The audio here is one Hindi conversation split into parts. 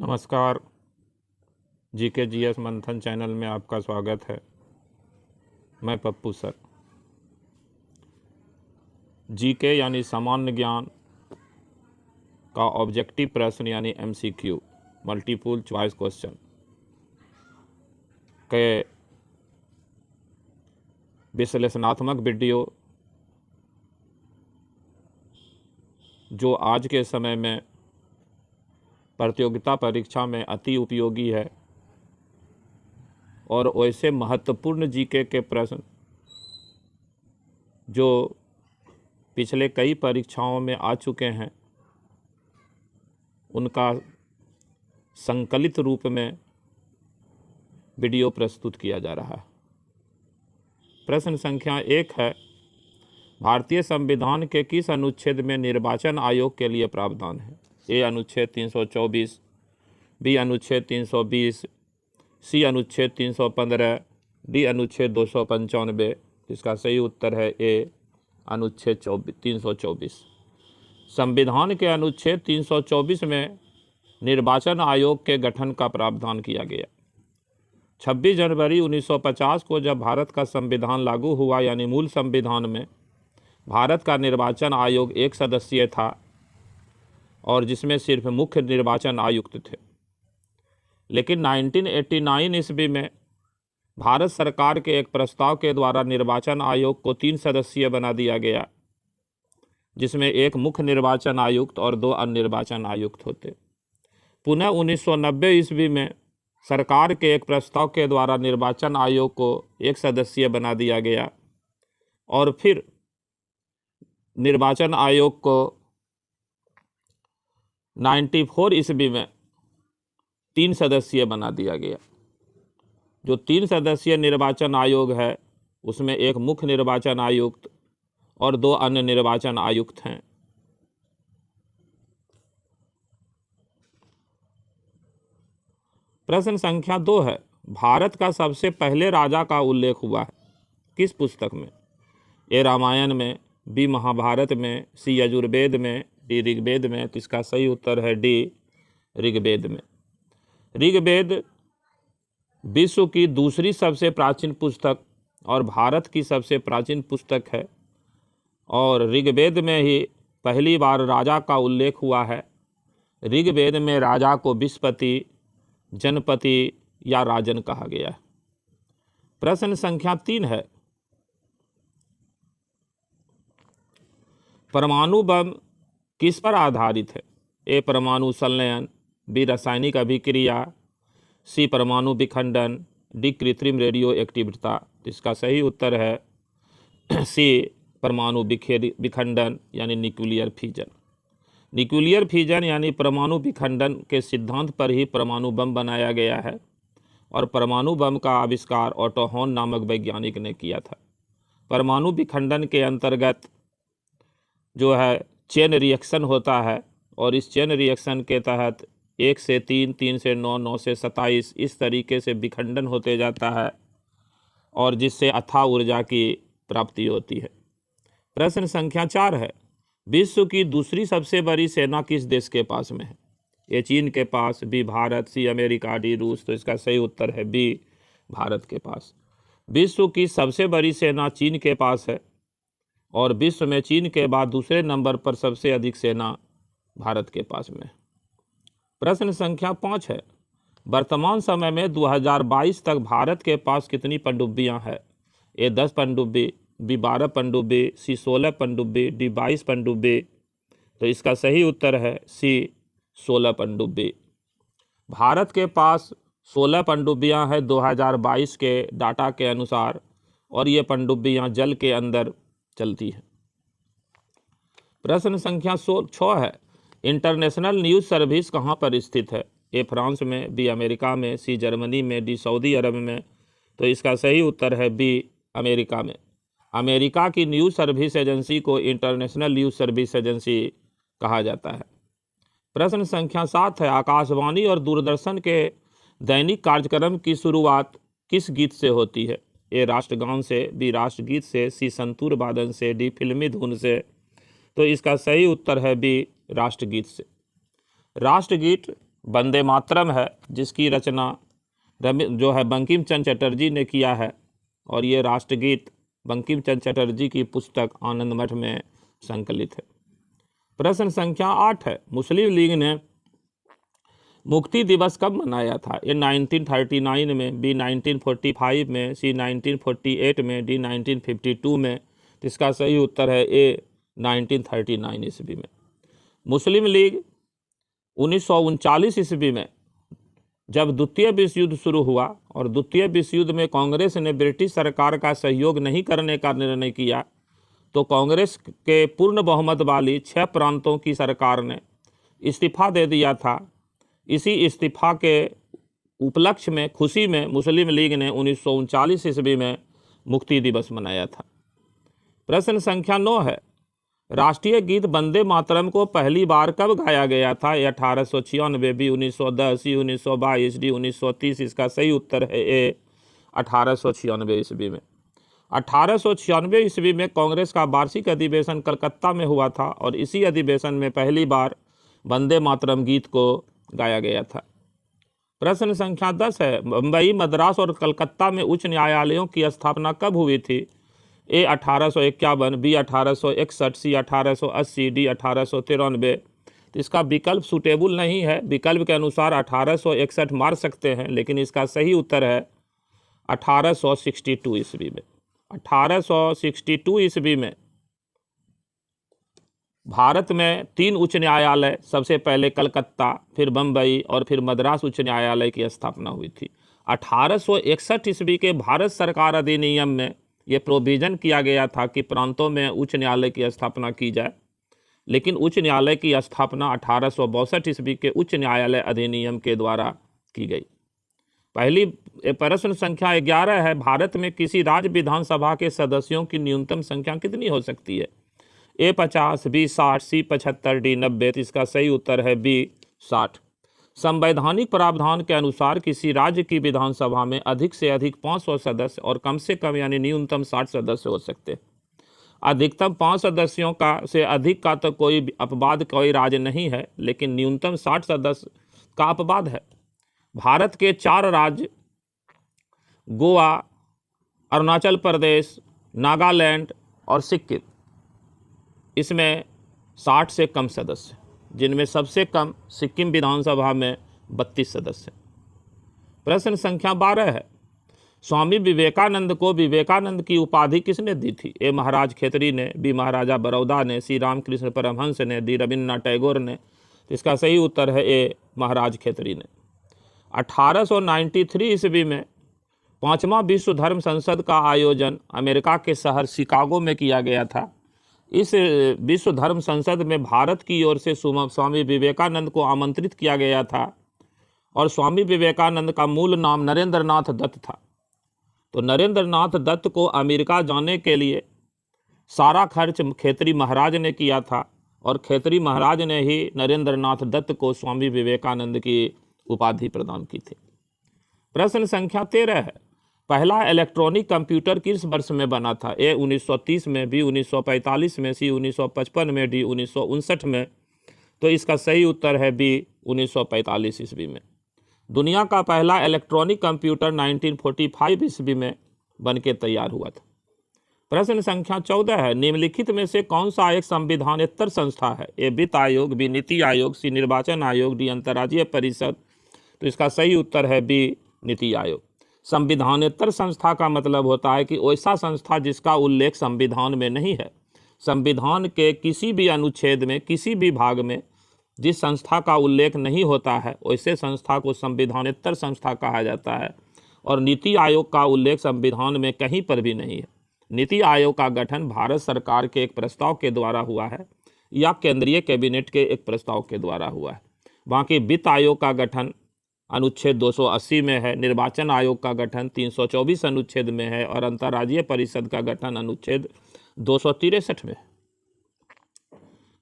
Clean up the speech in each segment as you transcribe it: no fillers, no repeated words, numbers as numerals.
नमस्कार। जीके जीएस मंथन चैनल में आपका स्वागत है। मैं पप्पू सर। जीके यानी सामान्य ज्ञान का ऑब्जेक्टिव प्रश्न यानी एमसीक्यू मल्टीपल चॉइस क्वेश्चन के विश्लेषणात्मक वीडियो जो आज के समय में प्रतियोगिता परीक्षा में अति उपयोगी है और वैसे महत्वपूर्ण जीके के प्रश्न जो पिछले कई परीक्षाओं में आ चुके हैं उनका संकलित रूप में वीडियो प्रस्तुत किया जा रहा है। प्रश्न संख्या 1 है, भारतीय संविधान के किस अनुच्छेद में निर्वाचन आयोग के लिए प्रावधान है? ए अनुच्छेद 324, बी अनुच्छेद 320, सी अनुच्छेद 315, डी अनुच्छेद 295। इसका सही उत्तर है ए अनुच्छेद 324। संविधान के अनुच्छेद 324 में निर्वाचन आयोग के गठन का प्रावधान किया गया। 26 जनवरी 1950 को जब भारत का संविधान लागू हुआ यानी मूल संविधान में भारत का निर्वाचन आयोग 1 सदस्यीय था और जिसमें सिर्फ मुख्य निर्वाचन आयुक्त थे। लेकिन 1989 ईस्वी में भारत सरकार के एक प्रस्ताव के द्वारा निर्वाचन आयोग को 3 सदस्यीय बना दिया गया, जिसमें एक मुख्य निर्वाचन आयुक्त और 2 अन्य निर्वाचन आयुक्त होते। पुनः 1990 ईस्वी में सरकार के एक प्रस्ताव के द्वारा निर्वाचन आयोग को 1 सदस्यीय बना दिया गया और फिर निर्वाचन आयोग को 94 ईस्वी में 3 सदस्यीय बना दिया गया। जो 3 सदस्यीय निर्वाचन आयोग है उसमें एक मुख्य निर्वाचन आयुक्त और 2 अन्य निर्वाचन आयुक्त हैं। प्रश्न संख्या 2 है, भारत का सबसे पहले राजा का उल्लेख हुआ है किस पुस्तक में? ए रामायण में, बी महाभारत में, सी यजुर्वेद में, डी ऋग्वेद में। तो इसका सही उत्तर है डी ऋग्वेद में। ऋग्वेद विश्व की दूसरी सबसे प्राचीन पुस्तक और भारत की सबसे प्राचीन पुस्तक है और ऋग्वेद में ही पहली बार राजा का उल्लेख हुआ है। ऋग्वेद में राजा को विस्पति, जनपति या राजन कहा गया है। प्रश्न संख्या 3 है, परमाणु बम किस पर आधारित है? ए परमाणु संलयन, बी रासायनिक अभिक्रिया, सी परमाणु विखंडन, डी कृत्रिम रेडियो एक्टिविता। इसका सही उत्तर है सी परमाणु विखंडन यानी न्यूक्लियर फ्यूजन। न्यूक्लियर फ्यूजन यानी परमाणु विखंडन के सिद्धांत पर ही परमाणु बम बनाया गया है और परमाणु बम का आविष्कार ऑटो हॉर्न नामक वैज्ञानिक ने किया था। परमाणु विखंडन के अंतर्गत जो है चेन रिएक्शन होता है और इस चेन रिएक्शन के तहत 1 से 3, 3 से 9, 9 से 27 इस तरीके से विखंडन होते जाता है और जिससे अथाह ऊर्जा की प्राप्ति होती है। प्रश्न संख्या 4 है, विश्व की दूसरी सबसे बड़ी सेना किस देश के पास में है? ए चीन के पास, B Bharat, C America, D रूस। तो इसका सही उत्तर है बी भारत के पास। विश्व की सबसे बड़ी सेना चीन के पास है और विश्व में चीन के बाद दूसरे नंबर पर सबसे अधिक सेना भारत के पास में। प्रश्न संख्या 5 है, वर्तमान समय में 2022 तक भारत के पास कितनी पनडुब्बियां हैं? ए 10 पनडुब्बी, बी 12 पनडुब्बी, सी 16 पनडुब्बी, डी 22 पनडुब्बी। तो इसका सही उत्तर है सी 16 पनडुब्बी। भारत के पास 16 पनडुब्बियां हैं 2022 के डाटा के अनुसार और ये पनडुब्बियां जल के अंदर चलती है। प्रश्न संख्या 6 है, इंटरनेशनल न्यूज़ सर्विस कहाँ पर स्थित है? ए फ्रांस में, बी अमेरिका में, सी जर्मनी में, डी सऊदी अरब में। तो इसका सही उत्तर है बी अमेरिका में। अमेरिका की न्यूज़ सर्विस एजेंसी को इंटरनेशनल न्यूज़ सर्विस एजेंसी कहा जाता है। प्रश्न संख्या 7 है, आकाशवाणी और दूरदर्शन के दैनिक कार्यक्रम की शुरुआत किस गीत से होती है? ए राष्ट्रगान से, बी राष्ट्रगीत से, सी संतूर वादन से, डी फिल्मी धुन से। तो इसका सही उत्तर है बी राष्ट्रगीत से। राष्ट्रगीत वंदे मातरम है, जिसकी रचना जो है बंकिम चंद्र चटर्जी ने किया है, और ये राष्ट्रगीत बंकिम चंद्र चटर्जी की पुस्तक आनंद मठ में संकलित है। प्रश्न संख्या 8 है, मुस्लिम लीग ने मुक्ति दिवस कब मनाया था? ए 1939 में, बी 1945 में, सी 1948 में, डी 1952 में। इसका सही उत्तर है ए 1939 ईस्वी में। मुस्लिम लीग 1939 ईस्वी में जब द्वितीय विश्व युद्ध शुरू हुआ और द्वितीय विश्व युद्ध में कांग्रेस ने ब्रिटिश सरकार का सहयोग नहीं करने का निर्णय किया, तो कांग्रेस के पूर्ण बहुमत वाली 6 प्रांतों की सरकार ने इस्तीफा दे दिया था। इसी इस्तीफा के उपलक्ष्य में, खुशी में, मुस्लिम लीग ने 1939 ईस्वी में मुक्ति दिवस मनाया था। प्रश्न संख्या 9 है, राष्ट्रीय गीत वंदे मातरम को पहली बार कब गाया गया था? 1896, बी 1910, सी 1922, डी 1930। इसका सही उत्तर है ए 1896 ईस्वी में। 1896 ईस्वी में कांग्रेस का वार्षिक अधिवेशन कलकत्ता में हुआ था और इसी अधिवेशन में पहली बार वंदे मातरम गीत को गाया गया था। प्रश्न संख्या 10 है, मुंबई, मद्रास और कलकत्ता में उच्च न्यायालयों की स्थापना कब हुई थी? ए 1851, बी 1861, सी 1880, डी 1893। तो इसका विकल्प सूटेबल नहीं है। विकल्प के अनुसार 1861 मार सकते हैं, लेकिन इसका सही उत्तर है 1862 ईस्वी में। 1862 ईस्वी में भारत में 3 उच्च न्यायालय, सबसे पहले कलकत्ता, फिर बम्बई और फिर मद्रास उच्च न्यायालय की स्थापना हुई थी। 1861 ईस्वी के भारत सरकार अधिनियम में ये प्रोविज़न किया गया था कि प्रांतों में उच्च न्यायालय की स्थापना की जाए, लेकिन उच्च न्यायालय की स्थापना 1862 ईस्वी के उच्च न्यायालय अधिनियम के द्वारा की गई। पहली प्रश्न संख्या 11 है, भारत में किसी राज्य विधानसभा के सदस्यों की न्यूनतम संख्या कितनी हो सकती है? ए 50, बी 60, सी 75, डी 90। इसका सही उत्तर है बी 60। संवैधानिक प्रावधान के अनुसार किसी राज्य की विधानसभा में अधिक से अधिक 500 सदस्य और कम से कम यानी न्यूनतम 60 सदस्य हो सकते हैं। अधिकतम 5 सदस्यों का से अधिक का तो कोई अपवाद कोई राज्य नहीं है, लेकिन न्यूनतम 60 सदस्य का अपवाद है। भारत के 4 राज्य गोवा, अरुणाचल प्रदेश, नागालैंड और सिक्किम, इसमें 60 से कम सदस्य, जिनमें सबसे कम सिक्किम विधानसभा में 32 सदस्य। प्रश्न संख्या 12 है, स्वामी विवेकानंद को विवेकानंद की उपाधि किसने दी थी? ए महाराज खेतरी ने, बी महाराजा बड़ौदा ने, सी रामकृष्ण परमहंस ने, डी रविन्द्रनाथ टैगोर ने। इसका सही उत्तर है ए महाराज खेतरी ने। 1893 ईस्वी में 5वां विश्व धर्म संसद का आयोजन अमेरिका के शहर शिकागो में किया गया था। इस विश्व धर्म संसद में भारत की ओर से स्वामी विवेकानंद को आमंत्रित किया गया था और स्वामी विवेकानंद का मूल नाम नरेंद्र नाथ दत्त था। तो नरेंद्र नाथ दत्त को अमेरिका जाने के लिए सारा खर्च खेतरी महाराज ने किया था और खेतरी महाराज ने ही नरेंद्र नाथ दत्त को स्वामी विवेकानंद की उपाधि प्रदान की थी। प्रश्न संख्या 13 है, पहला इलेक्ट्रॉनिक कंप्यूटर किस वर्ष में बना था? ए 1930 में, बी 1945 में, सी 1955 में, डी 1959 में। तो इसका सही उत्तर है बी 1945 ईस्वी में। दुनिया का पहला इलेक्ट्रॉनिक कंप्यूटर 1945 ईस्वी में बन के तैयार हुआ था। प्रश्न संख्या 14 है, निम्नलिखित में से कौन सा एक संविधानेतर संस्था है? ए वित्त आयोग, बी नीति आयोग, सी निर्वाचन आयोग, डी अंतर्राज्यीय परिषद। तो इसका सही उत्तर है बी नीति आयोग। संविधानेतर संस्था का मतलब होता है कि ऐसा संस्था जिसका उल्लेख संविधान में नहीं है। संविधान के किसी भी अनुच्छेद में, किसी भी भाग में जिस संस्था का उल्लेख नहीं होता है, वैसे संस्था को संविधानेतर संस्था कहा जाता है। और नीति आयोग का उल्लेख संविधान में कहीं पर भी नहीं है। नीति आयोग का गठन भारत सरकार के एक प्रस्ताव के द्वारा हुआ है या केंद्रीय कैबिनेट के एक प्रस्ताव के द्वारा हुआ है। बाकी वित्त आयोग का गठन अनुच्छेद 280 में है, निर्वाचन आयोग का गठन 324 अनुच्छेद में है और अंतर्राज्यीय परिषद का गठन अनुच्छेद 263 में है।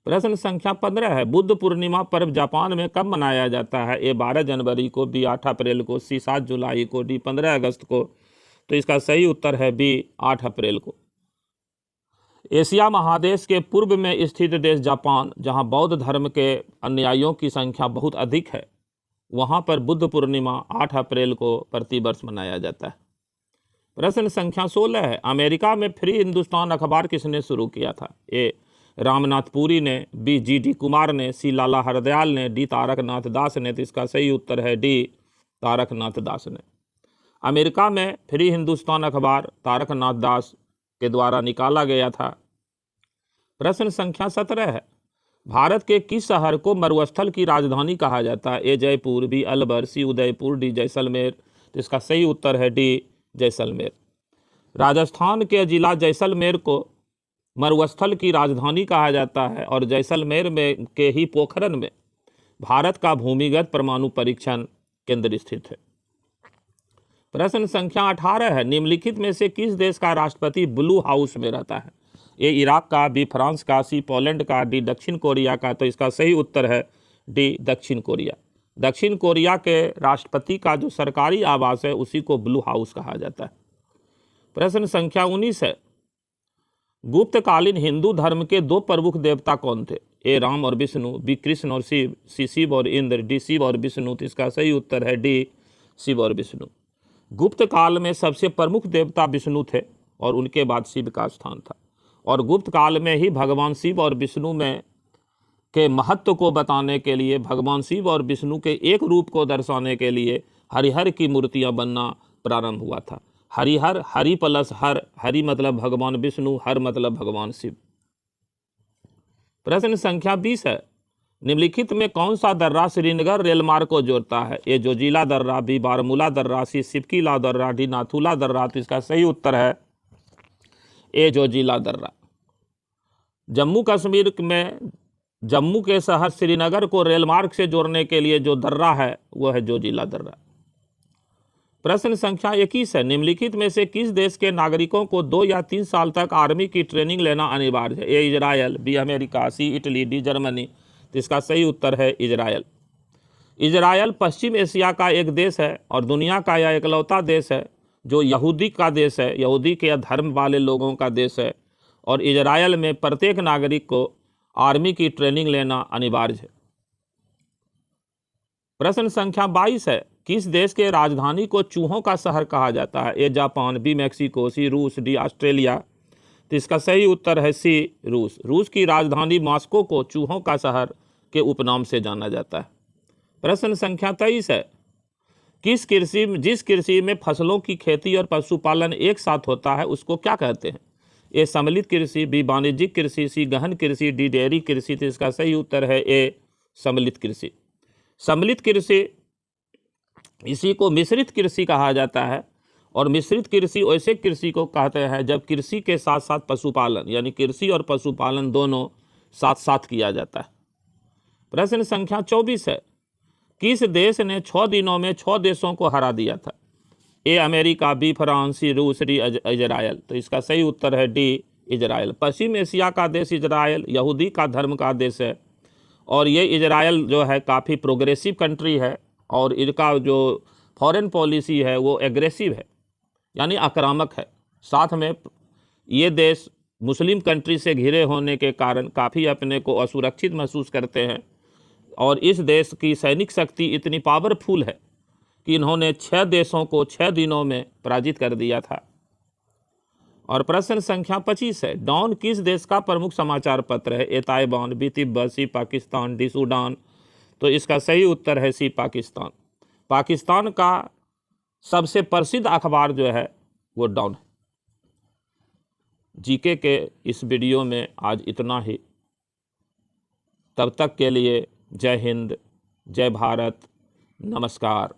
प्रश्न संख्या 15 है, बुद्ध पूर्णिमा पर्व जापान में कब मनाया जाता है? ए 12 जनवरी को, बी 8 अप्रैल को, सी 7 जुलाई को, डी 15 अगस्त को। तो इसका सही उत्तर है बी 8 अप्रैल को। एशिया महादेश के पूर्व में स्थित देश जापान, जहां बौद्ध धर्म के अनुयायियों की संख्या बहुत अधिक है, वहाँ पर बुद्ध पूर्णिमा 8 अप्रैल को प्रतिवर्ष मनाया जाता है। प्रश्न संख्या 16 है, अमेरिका में फ्री हिंदुस्तान अखबार किसने शुरू किया था? ए रामनाथ पुरी ने, बी जी.डी. कुमार ने, सी लाला हरदयाल ने, डी तारकनाथ दास ने। तो इसका सही उत्तर है डी तारकनाथ दास ने। अमेरिका में फ्री हिंदुस्तान अखबार तारकनाथ दास के द्वारा निकाला गया था। प्रश्न संख्या 17 है, भारत के किस शहर को मरुस्थल की राजधानी कहा जाता है? ए जयपुर, बी अलवर, सी उदयपुर, डी जैसलमेर। तो इसका सही उत्तर है डी जैसलमेर। राजस्थान के जिला जैसलमेर को मरुस्थल की राजधानी कहा जाता है और जैसलमेर में के ही पोखरन में भारत का भूमिगत परमाणु परीक्षण केंद्र स्थित है। प्रश्न संख्या 18 है, निम्नलिखित में से किस देश का राष्ट्रपति ब्लू हाउस में रहता है? ए इराक का, बी फ्रांस का, सी पोलैंड का, डी दक्षिण कोरिया का। तो इसका सही उत्तर है डी दक्षिण कोरिया। दक्षिण कोरिया के राष्ट्रपति का जो सरकारी आवास है उसी को ब्लू हाउस कहा जाता है। प्रश्न संख्या 19 है, गुप्तकालीन हिंदू धर्म के 2 प्रमुख देवता कौन थे? ए राम और विष्णु, बी कृष्ण और शिव, सी शिव और इंद्र, डी शिव और विष्णु। तो इसका सही उत्तर है डी शिव और विष्णु। गुप्त काल में सबसे प्रमुख देवता विष्णु थे और उनके बाद शिव का स्थान था, और गुप्त काल में ही भगवान शिव और विष्णु में के महत्व को बताने के लिए, भगवान शिव और विष्णु के एक रूप को दर्शाने के लिए हरिहर की मूर्तियां बनना प्रारंभ हुआ था। हरिहर, हरि प्लस हर, हरि मतलब भगवान विष्णु, हर मतलब भगवान शिव। प्रश्न संख्या 20 है, निम्नलिखित में कौन सा दर्रा श्रीनगर रेलमार्ग को जोड़ता है? ए जोजिला दर्रा, बी बारामूला दर्रा, सी सिपकीला दर्रा, डी नाथुला दर्रा। तो इसका सही उत्तर है ए जोजिला दर्रा। जम्मू कश्मीर में जम्मू के शहर श्रीनगर को रेलमार्ग से जोड़ने के लिए जो दर्रा है वह है जोजिला दर्रा। प्रश्न संख्या 21 है, निम्नलिखित में से किस देश के नागरिकों को 2 या 3 साल तक आर्मी की ट्रेनिंग लेना अनिवार्य है? ए इजराइल, बी अमेरिका, सी इटली, डी जर्मनी। तो इसका सही उत्तर है इजराइल। इजराइल पश्चिम एशिया का एक देश है और दुनिया का यह इकलौता देश है जो यहूदी का देश है, यहूदी के धर्म वाले लोगों का देश है, और इजराइल में प्रत्येक नागरिक को आर्मी की ट्रेनिंग लेना अनिवार्य है। प्रश्न संख्या 22 है, किस देश के राजधानी को चूहों का शहर कहा जाता है? ए जापान, बी मैक्सिको, सी रूस, डी ऑस्ट्रेलिया। तो इसका सही उत्तर है सी रूस। रूस की राजधानी मॉस्को को चूहों का शहर के उपनाम से जाना जाता है। प्रश्न संख्या 23 है, जिस कृषि में फसलों की खेती और पशुपालन एक साथ होता है उसको क्या कहते हैं? ए सम्मिलित कृषि, बी वाणिज्यिक कृषि, सी गहन कृषि, डी डेयरी कृषि। तो इसका सही उत्तर है ए सम्मिलित कृषि। सम्मिलित कृषि, इसी को मिश्रित कृषि कहा जाता है, और मिश्रित कृषि ऐसे कृषि को कहते हैं जब कृषि के साथ साथ पशुपालन, यानी कृषि और पशुपालन दोनों साथ साथ किया जाता है। प्रश्न संख्या 24 है, किस देश ने 6 दिनों में 6 देशों को हरा दिया था? ए अमेरिका, बी फ्रांस, सी रूस, डी इजराइल। तो इसका सही उत्तर है डी इजराइल। पश्चिम एशिया का देश इजराइल यहूदी का धर्म का देश है, और ये इजराइल जो है काफ़ी प्रोग्रेसिव कंट्री है, और इनका जो फॉरेन पॉलिसी है वो एग्रेसिव है, यानी आक्रामक है। साथ में ये देश मुस्लिम कंट्री से घिरे होने के कारण काफ़ी अपने को असुरक्षित महसूस करते हैं, और इस देश की सैनिक शक्ति इतनी पावरफुल है कि इन्होंने 6 देशों को 6 दिनों में पराजित कर दिया था। और प्रश्न संख्या 25 है, डॉन किस देश का प्रमुख समाचार पत्र है? ए ताइवान, बी तिब्बत, सी पाकिस्तान, डी सूडान। तो इसका सही उत्तर है सी पाकिस्तान। पाकिस्तान का सबसे प्रसिद्ध अखबार जो है वो डॉन है। जीके के इस वीडियो में आज इतना ही। तब तक के लिए जय हिंद, जय भारत, नमस्कार।